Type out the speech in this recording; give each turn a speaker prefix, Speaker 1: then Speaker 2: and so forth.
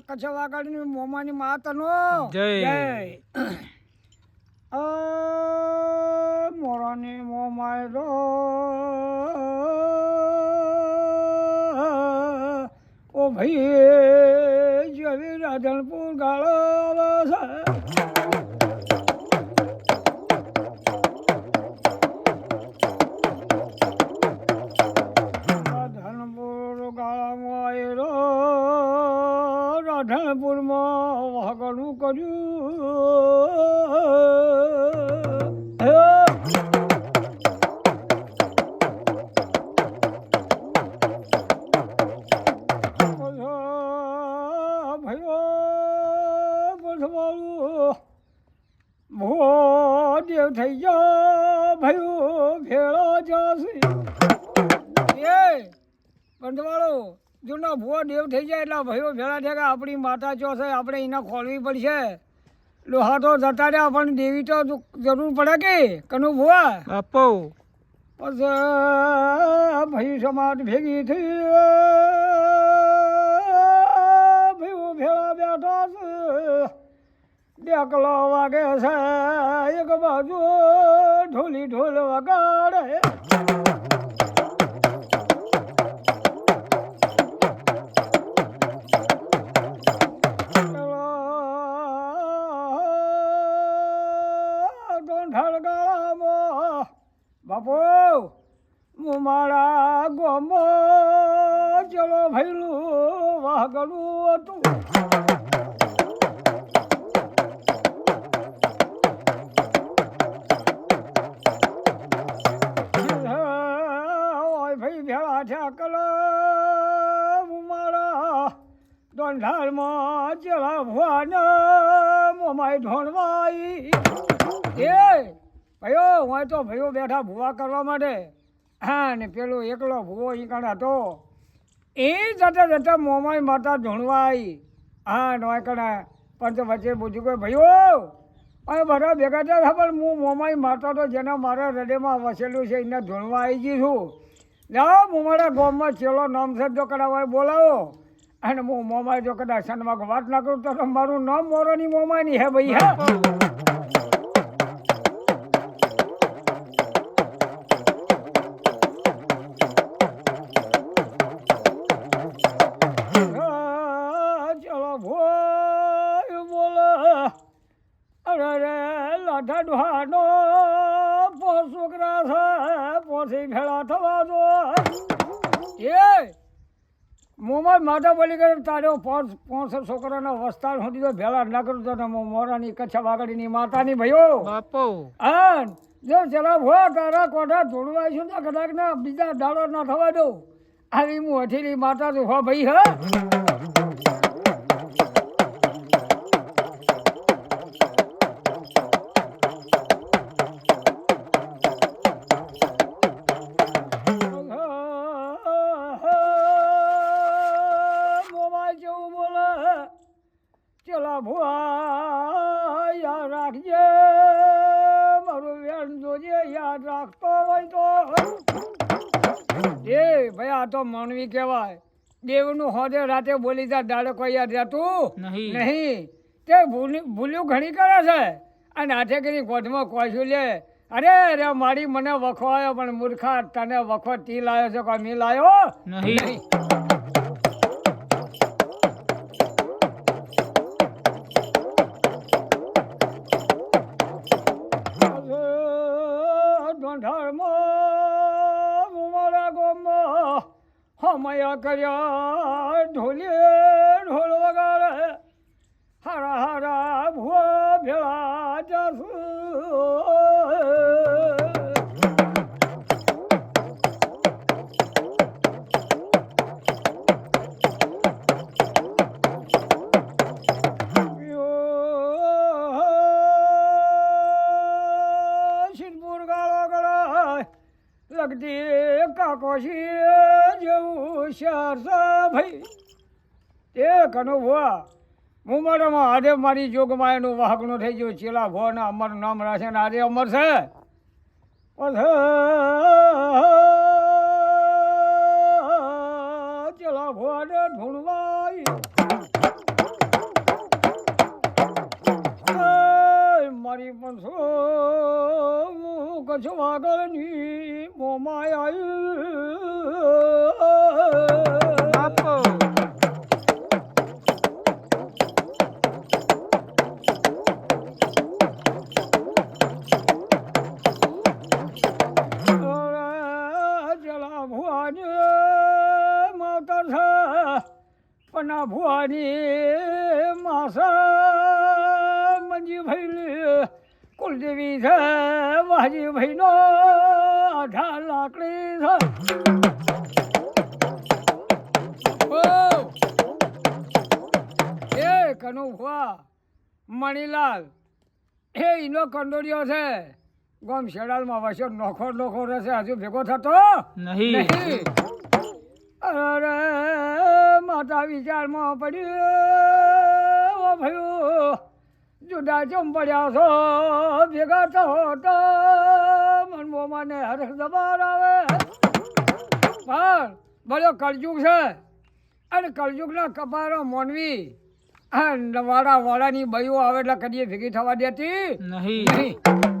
Speaker 1: કચ્છવાગડની મોમાની માતાનો
Speaker 2: જય.
Speaker 1: મોરાની મોમાય રો ઓ ભાઈ જેવી રાધનપુર ગાળો આવે છે. રાધનપુરમાં વાગણું કર્યું ભાઈઓ ભો દેવ થઈ જા ભાઈઓ ભેળો જશે એ બંધવાળો જૂના ભૂવા દેવ થઈ જાય એટલે ભાઈઓ ભેળા થયા કે આપણી માતા ચો છે આપણે એને ખોલવી પડશે. લોહા તો જતા રહ્યા પણ દેવી તો જરૂર પડે કે કનું ભૂવા
Speaker 2: બાપો
Speaker 1: પછી ભાઈ સમાજ ભેગી થઈ ભાઈઓ ભેળા બેઠા છે. ડેકલો વાગે છે એક બાજુ ઢોલી ઢોલ વગાડે. બાપુ હું મારા ગોમો ચલો ભૈલું વાગડું હતું. ભાઈ ભેળા થયા કલો હું મારા દોંઢાળમાં ચલા ભુવાને મોમાય ઢોણવાઈ એ ભાઈઓ હોય તો ભાઈઓ બેઠા ભૂવા કરવા માટે. હા ને પેલો એકલો ભૂવો ઈકણ હતો એ જતા જતા મોમાઈ માતા ધૂણવાઈ. હા નોય કણે પંચ વચ્ચે પૂછ્યું કે ભાઈઓ હવે બધા ભેગા થયા પણ હું મોમાઈ માતા તો જેના મારા હૃદયમાં વસેલું છે એને ધૂણવા આવી ગઈ છું. જાઓ હું મારા ગામમાં ચેલો નામ છે જો કદાચ બોલાવો અને હું મોમાઈ જો કદાચ સનમાં વાત ના કરું તો મારું નામ મોરોની મોમાઈની હે ભાઈ હે. ઢાઢવાનો પોસ છોકરા છે પોસી ભેળા થવા દો એ મોમાં માતા બોલી કરે તારે પોસ છોકરાનો વસ્તાર સુધી તો ભેળા ના કરતો ને મોરાની કચ્છવાગડીની માતાની ભાઈઓ
Speaker 2: બાપો
Speaker 1: હા જો ચલા ભો તારા કોઠા ધોળવાય છું તો કદાચ ના બીજા દાડો ના થવા દો આવી હું હઠીલી માતા તો હો ભાઈ હા. ચલા ભુવા યાદ રાખજે મારું વેણ જોજે યાદ રાખતો હોય તો એ ભાઈ આ તો માનવી કહેવાય. દેવનું હોદે રાતે બોલી જા દાડે કોઈ યાદ રહેતું નહીં. તે ભૂલ્યું ઘણી કરે છે અને હાથે કરી ગોઠમાં કોશું લે. અરે અરે મારી મને વખો આવ્યો પણ મૂર્ખા તને વખો તી લાવ્યો છે કોઈ મી લાવ્યો નહીં. હમયા કર્યા ઢોલે ઢોલ વગાડે હારા હારા ભૂવા ભેળા જશું. સિદ્ધપુર ગાળો ગળાય લગતી કાકોશી જેવું શહેર છે ભાઈ. એ કનો ભુવા હું મારામાં આજે મારી જોગમાં એનું વાહકણું થઈ ગયું. ચેલા ભુવાના અમારું નામ રાખે ને આજે અમર છે. ચેલા ભુવાને ઢૂંઢવાય મારી પણ શું કચ્છ વાગળની મોમાય આવ્યું
Speaker 2: બાપો
Speaker 1: જલા ભુવાની માવતર છે પણ આ ભુવાની માસા મંજી ભાઈ કુલદેવી છે વાજી ભાઈનો આધાર લાકડી છે એ કનુ ભુવા મણીલાલ એ એનો કંડોરિયો છે ગોમ શેડાલમાં વસ્યો નોખો નોખો રહેશે હજુ ભેગો થતો
Speaker 2: નહીં
Speaker 1: અરે માતા વિચારમાં પડ્યું ઓ ભયું જુદા ચમ પડ્યા છો ભેગા થો તો મનમાં ને હરખ દબાર આવે પણ ભલો કળજુગ છે અને કળજુગના કપારો મોનવી વાળાની બૈયો આવે એટલે કદીએ ભેગી થવા દેતી
Speaker 2: નહીં